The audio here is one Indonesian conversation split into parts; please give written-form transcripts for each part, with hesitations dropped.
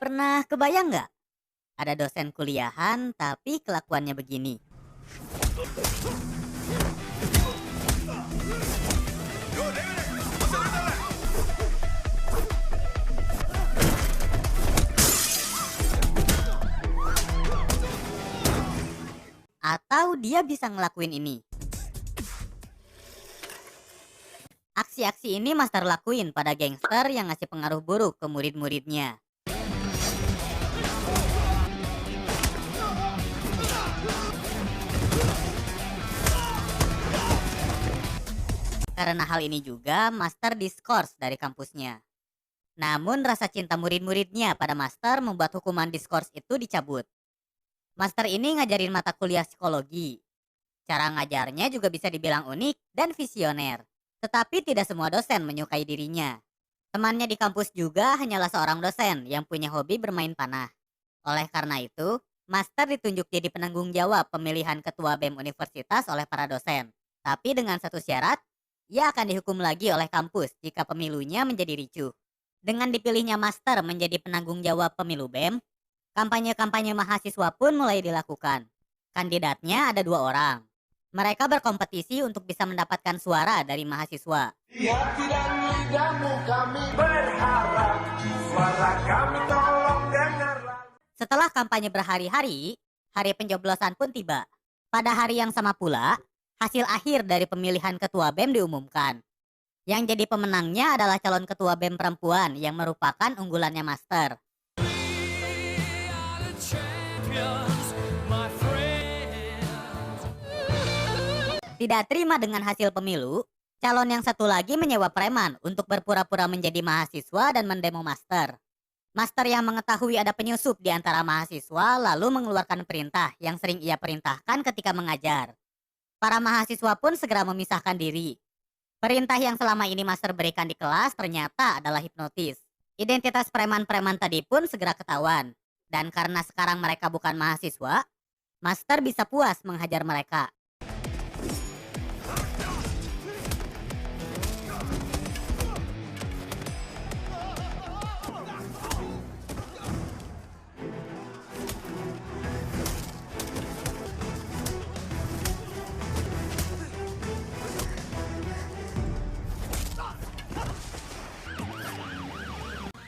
Pernah kebayang nggak? Ada dosen kuliahan tapi kelakuannya begini. Atau dia bisa ngelakuin ini. Aksi-aksi ini master lakuin pada gangster yang ngasih pengaruh buruk ke murid-muridnya. Karena hal ini juga master diskors dari kampusnya. Namun rasa cinta murid-muridnya pada master membuat hukuman diskors itu dicabut. Master ini ngajarin mata kuliah psikologi. Cara ngajarnya juga bisa dibilang unik dan visioner. Tetapi tidak semua dosen menyukai dirinya. Temannya di kampus juga hanyalah seorang dosen yang punya hobi bermain panah. Oleh karena itu, Master ditunjuk jadi penanggung jawab pemilihan ketua BEM universitas oleh para dosen. Tapi dengan satu syarat, ia akan dihukum lagi oleh kampus jika pemilunya menjadi ricuh. Dengan dipilihnya Master menjadi penanggung jawab pemilu BEM, kampanye-kampanye mahasiswa pun mulai dilakukan. Kandidatnya ada dua orang. Mereka berkompetisi untuk bisa mendapatkan suara dari mahasiswa. Di hati dan lidahmu kami berharap, suara kami tolong dengarlah. Setelah kampanye berhari-hari, hari pencoblosan pun tiba. Pada hari yang sama pula, hasil akhir dari pemilihan ketua BEM diumumkan. Yang jadi pemenangnya adalah calon ketua BEM perempuan yang merupakan unggulannya Master. Tidak terima dengan hasil pemilu, calon yang satu lagi menyewa preman untuk berpura-pura menjadi mahasiswa dan mendemo Master. Master yang mengetahui ada penyusup di antara mahasiswa lalu mengeluarkan perintah yang sering ia perintahkan ketika mengajar. Para mahasiswa pun segera memisahkan diri. Perintah yang selama ini Master berikan di kelas ternyata adalah hipnotis. Identitas preman-preman tadi pun segera ketahuan. Dan karena sekarang mereka bukan mahasiswa, Master bisa puas menghajar mereka.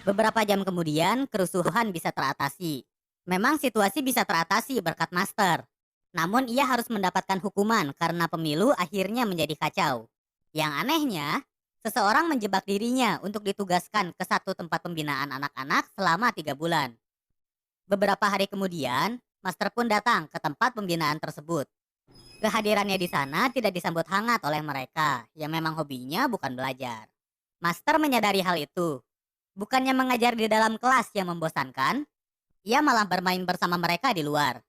Beberapa jam kemudian, kerusuhan bisa teratasi. Memang situasi bisa teratasi berkat Master. Namun ia harus mendapatkan hukuman karena pemilu akhirnya menjadi kacau. Yang anehnya, seseorang menjebak dirinya untuk ditugaskan ke satu tempat pembinaan anak-anak selama 3 bulan. Beberapa hari kemudian, Master pun datang ke tempat pembinaan tersebut. Kehadirannya di sana tidak disambut hangat oleh mereka yang memang hobinya bukan belajar. Master menyadari hal itu. Bukannya mengajar di dalam kelas yang membosankan, ia malah bermain bersama mereka di luar.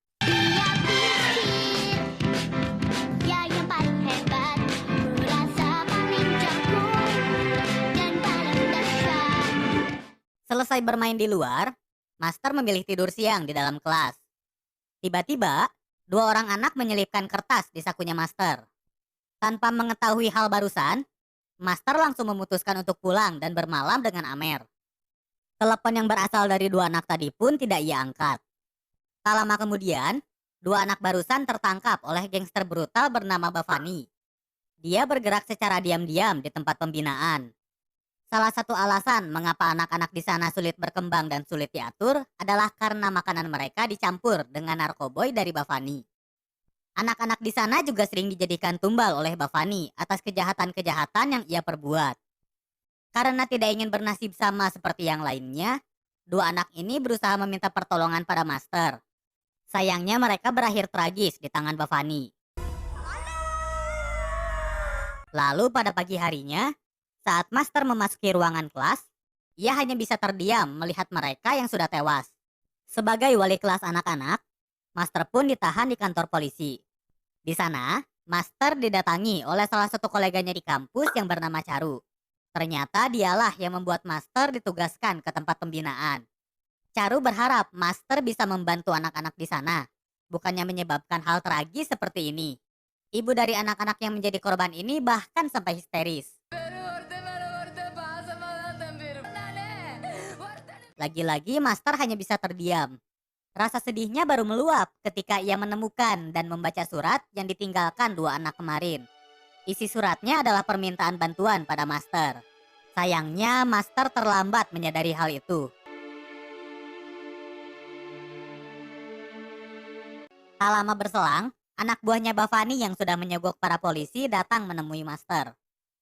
Dia yang paling hebat, merasa paling jago dan paling dahsyat. Selesai bermain di luar, Master memilih tidur siang di dalam kelas. Tiba-tiba, dua orang anak menyelipkan kertas di sakunya Master. Tanpa mengetahui hal barusan, Master langsung memutuskan untuk pulang dan bermalam dengan Amer. Telepon yang berasal dari dua anak tadi pun tidak ia angkat. Tak lama kemudian, dua anak barusan tertangkap oleh gangster brutal bernama Bavani. Dia bergerak secara diam-diam di tempat pembinaan. Salah satu alasan mengapa anak-anak di sana sulit berkembang dan sulit diatur adalah karena makanan mereka dicampur dengan narkoboy dari Bavani. Anak-anak di sana juga sering dijadikan tumbal oleh Bavani atas kejahatan-kejahatan yang ia perbuat. Karena tidak ingin bernasib sama seperti yang lainnya, dua anak ini berusaha meminta pertolongan pada Master. Sayangnya mereka berakhir tragis di tangan Bavani. Lalu pada pagi harinya, saat Master memasuki ruangan kelas, ia hanya bisa terdiam melihat mereka yang sudah tewas. Sebagai wali kelas anak-anak, Master pun ditahan di kantor polisi. Di sana, Master didatangi oleh salah satu koleganya di kampus yang bernama Charu. Ternyata dialah yang membuat Master ditugaskan ke tempat pembinaan. Charu berharap Master bisa membantu anak-anak di sana, bukannya menyebabkan hal tragis seperti ini. Ibu dari anak-anak yang menjadi korban ini bahkan sampai histeris. Lagi-lagi Master hanya bisa terdiam. Rasa sedihnya baru meluap ketika ia menemukan dan membaca surat yang ditinggalkan dua anak kemarin. Isi suratnya adalah permintaan bantuan pada Master. Sayangnya Master terlambat menyadari hal itu. Tak lama berselang, anak buahnya Bavani yang sudah menyogok para polisi datang menemui Master.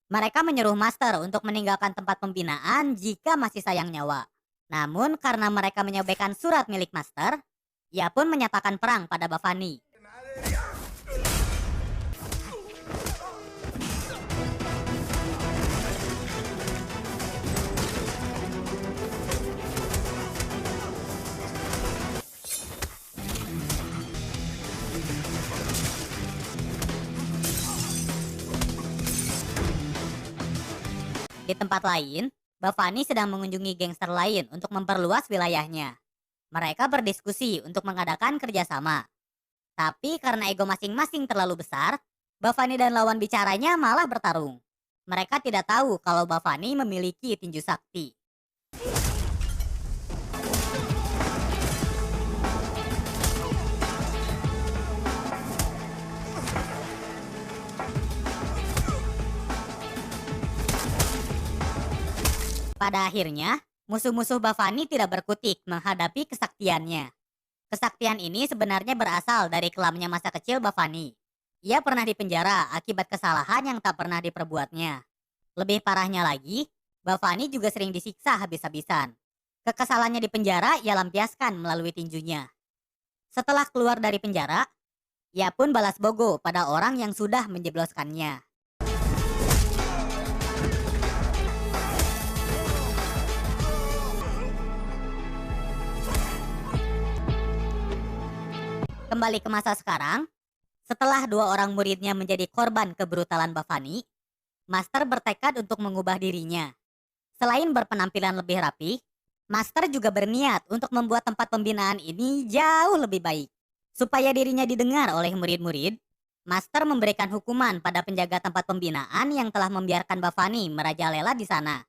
Mereka menyuruh Master untuk meninggalkan tempat pembinaan jika masih sayang nyawa. Namun karena mereka menyobekkan surat milik Master, ia pun menyatakan perang pada Bavani. Di tempat lain, Bavani sedang mengunjungi gangster lain untuk memperluas wilayahnya. Mereka berdiskusi untuk mengadakan kerjasama. Tapi karena ego masing-masing terlalu besar, Bavani dan lawan bicaranya malah bertarung. Mereka tidak tahu kalau Bavani memiliki tinju sakti. Pada akhirnya, musuh-musuh Bavani tidak berkutik menghadapi kesaktiannya. Kesaktian ini sebenarnya berasal dari kelamnya masa kecil Bavani. Ia pernah dipenjara akibat kesalahan yang tak pernah diperbuatnya. Lebih parahnya lagi, Bavani juga sering disiksa habis-habisan. Kekesalannya di penjara ia lampiaskan melalui tinjunya. Setelah keluar dari penjara, ia pun balas bogo pada orang yang sudah menjebloskannya. Kembali ke masa sekarang, setelah dua orang muridnya menjadi korban kebrutalan Bavani, Master bertekad untuk mengubah dirinya. Selain berpenampilan lebih rapi, Master juga berniat untuk membuat tempat pembinaan ini jauh lebih baik. Supaya dirinya didengar oleh murid-murid, Master memberikan hukuman pada penjaga tempat pembinaan yang telah membiarkan Bavani merajalela di sana.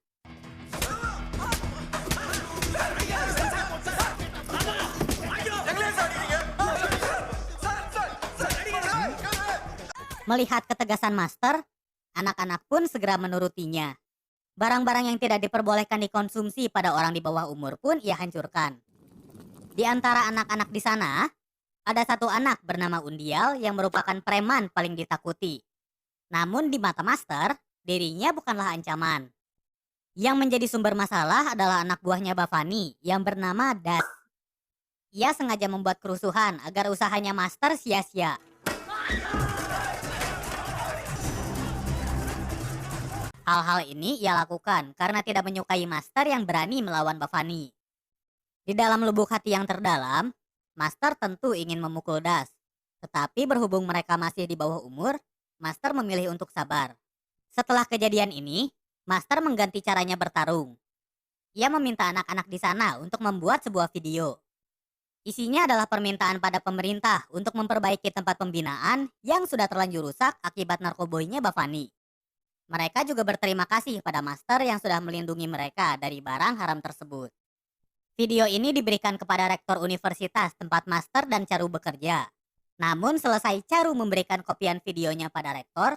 Melihat ketegasan Master, anak-anak pun segera menurutinya. Barang-barang yang tidak diperbolehkan dikonsumsi pada orang di bawah umur pun ia hancurkan. Di antara anak-anak di sana, ada satu anak bernama Undial yang merupakan preman paling ditakuti. Namun di mata Master, dirinya bukanlah ancaman. Yang menjadi sumber masalah adalah anak buahnya Bavani yang bernama Das. Ia sengaja membuat kerusuhan agar usahanya Master sia-sia. Hal-hal ini ia lakukan karena tidak menyukai Master yang berani melawan Bavani. Di dalam lubuk hati yang terdalam, Master tentu ingin memukul Das. Tetapi berhubung mereka masih di bawah umur, Master memilih untuk sabar. Setelah kejadian ini, Master mengganti caranya bertarung. Ia meminta anak-anak di sana untuk membuat sebuah video. Isinya adalah permintaan pada pemerintah untuk memperbaiki tempat pembinaan yang sudah terlanjur rusak akibat narkoboynya Bavani. Mereka juga berterima kasih pada Master yang sudah melindungi mereka dari barang haram tersebut. Video ini diberikan kepada rektor universitas tempat Master dan Charu bekerja. Namun selesai Charu memberikan kopian videonya pada rektor,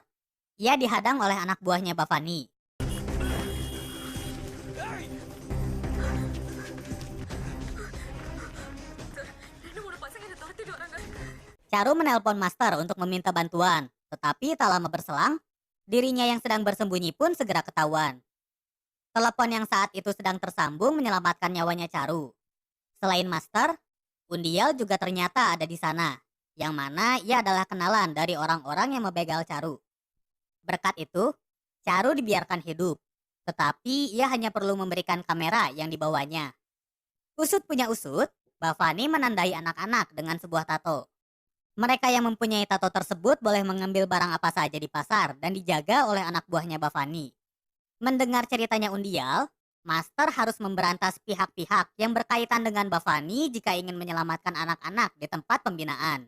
ia dihadang oleh anak buahnya Bavani. Charu menelpon Master untuk meminta bantuan, tetapi tak lama berselang, dirinya yang sedang bersembunyi pun segera ketahuan. Telepon yang saat itu sedang tersambung menyelamatkan nyawanya Charu. Selain Master, Undial juga ternyata ada di sana, yang mana ia adalah kenalan dari orang-orang yang membegal Charu. Berkat itu, Charu dibiarkan hidup, tetapi ia hanya perlu memberikan kamera yang dibawanya. Usut punya usut, Bavani menandai anak-anak dengan sebuah tato. Mereka yang mempunyai tato tersebut boleh mengambil barang apa saja di pasar dan dijaga oleh anak buahnya Bavani. Mendengar ceritanya Undial, Master harus memberantas pihak-pihak yang berkaitan dengan Bavani jika ingin menyelamatkan anak-anak di tempat pembinaan.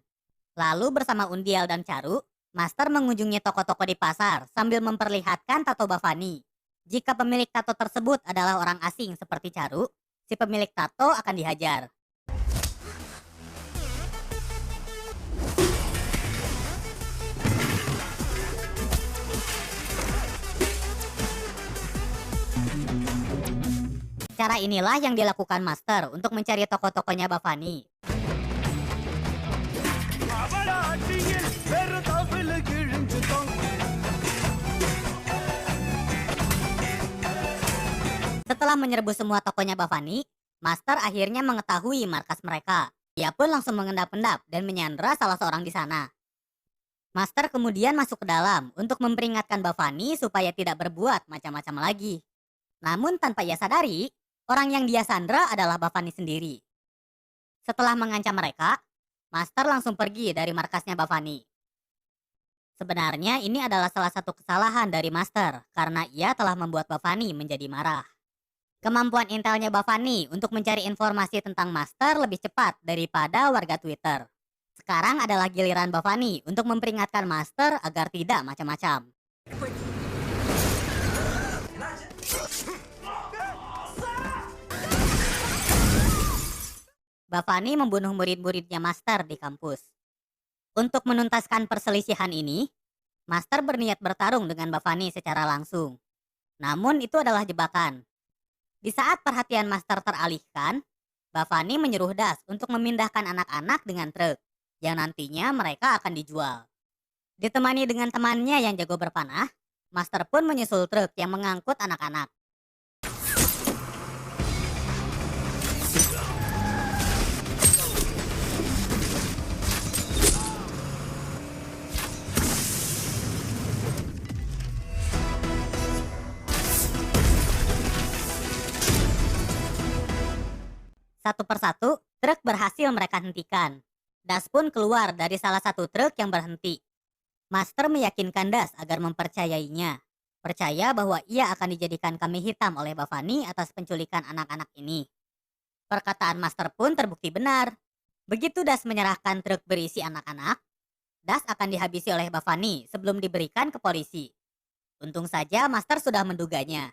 Lalu bersama Undial dan Charu, Master mengunjungi toko-toko di pasar sambil memperlihatkan tato Bavani. Jika pemilik tato tersebut adalah orang asing seperti Charu, si pemilik tato akan dihajar. Cara inilah yang dilakukan Master untuk mencari toko-tokonya Bavani. Setelah menyerbu semua tokonya Bavani, Master akhirnya mengetahui markas mereka. Ia pun langsung mengendap-endap dan menyandra salah seorang di sana. Master kemudian masuk ke dalam untuk memperingatkan Bavani supaya tidak berbuat macam-macam lagi. Namun tanpa ia sadari, orang yang dia sandra adalah Bavani sendiri. Setelah mengancam mereka, Master langsung pergi dari markasnya Bavani. Sebenarnya ini adalah salah satu kesalahan dari Master karena ia telah membuat Bavani menjadi marah. Kemampuan intelnya Bavani untuk mencari informasi tentang Master lebih cepat daripada warga Twitter. Sekarang adalah giliran Bavani untuk memperingatkan Master agar tidak macam-macam. Bavani membunuh murid-muridnya Master di kampus. Untuk menuntaskan perselisihan ini, Master berniat bertarung dengan Bavani secara langsung. Namun itu adalah jebakan. Di saat perhatian Master teralihkan, Bavani menyuruh Das untuk memindahkan anak-anak dengan truk, yang nantinya mereka akan dijual. Ditemani dengan temannya yang jago berpanah, Master pun menyusul truk yang mengangkut anak-anak. Satu persatu, truk berhasil mereka hentikan. Das pun keluar dari salah satu truk yang berhenti. Master meyakinkan Das agar mempercayainya. Percaya bahwa ia akan dijadikan kambing hitam oleh Bavani atas penculikan anak-anak ini. Perkataan Master pun terbukti benar. Begitu Das menyerahkan truk berisi anak-anak, Das akan dihabisi oleh Bavani sebelum diberikan ke polisi. Untung saja Master sudah menduganya.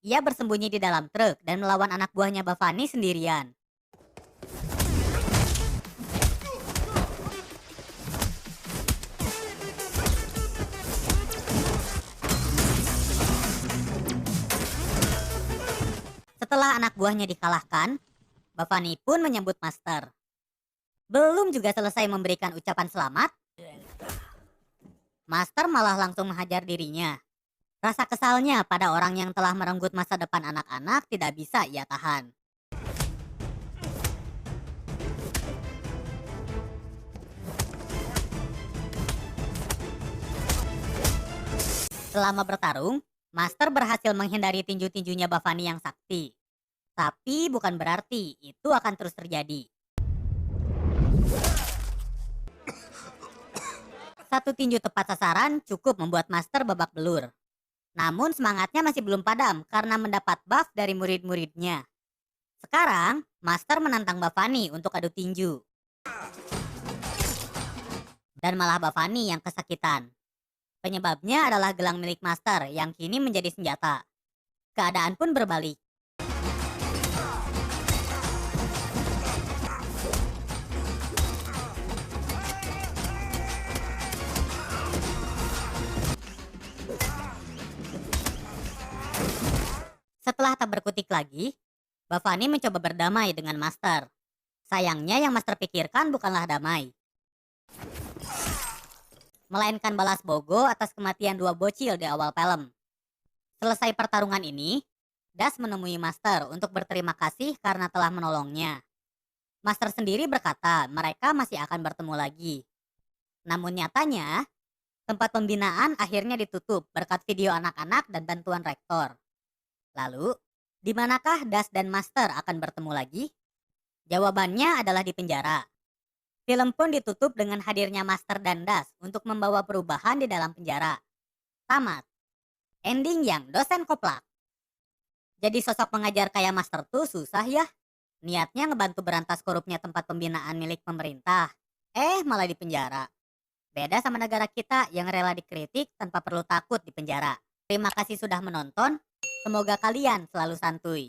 Ia bersembunyi di dalam truk dan melawan anak buahnya Bavani sendirian. Setelah anak buahnya dikalahkan, Bavani pun menyambut Master. Belum juga selesai memberikan ucapan selamat, Master malah langsung menghajar dirinya. Rasa kesalnya pada orang yang telah merenggut masa depan anak-anak tidak bisa ia tahan. Selama bertarung, Master berhasil menghindari tinju-tinjunya Bavani yang sakti. Tapi bukan berarti itu akan terus terjadi. Satu tinju tepat sasaran cukup membuat Master babak belur. Namun semangatnya masih belum padam karena mendapat buff dari murid-muridnya. Sekarang, Master menantang Bavani untuk adu tinju. Dan malah Bavani yang kesakitan. Penyebabnya adalah gelang milik Master yang kini menjadi senjata. Keadaan pun berbalik. Setelah tak berkutik lagi, Bavani mencoba berdamai dengan Master. Sayangnya yang Master pikirkan bukanlah damai, melainkan balas bogo atas kematian dua bocil di awal film. Selesai pertarungan ini, Das menemui Master untuk berterima kasih karena telah menolongnya. Master sendiri berkata mereka masih akan bertemu lagi. Namun nyatanya, tempat pembinaan akhirnya ditutup berkat video anak-anak dan bantuan rektor. Lalu, di manakah Das dan Master akan bertemu lagi? Jawabannya adalah di penjara. Film pun ditutup dengan hadirnya Master dan Das untuk membawa perubahan di dalam penjara. Tamat. Ending yang dosen koplak. Jadi sosok pengajar kayak Master tuh susah ya. Niatnya ngebantu berantas korupnya tempat pembinaan milik pemerintah. Malah di penjara. Beda sama negara kita yang rela dikritik tanpa perlu takut di penjara. Terima kasih sudah menonton. Semoga kalian selalu santuy.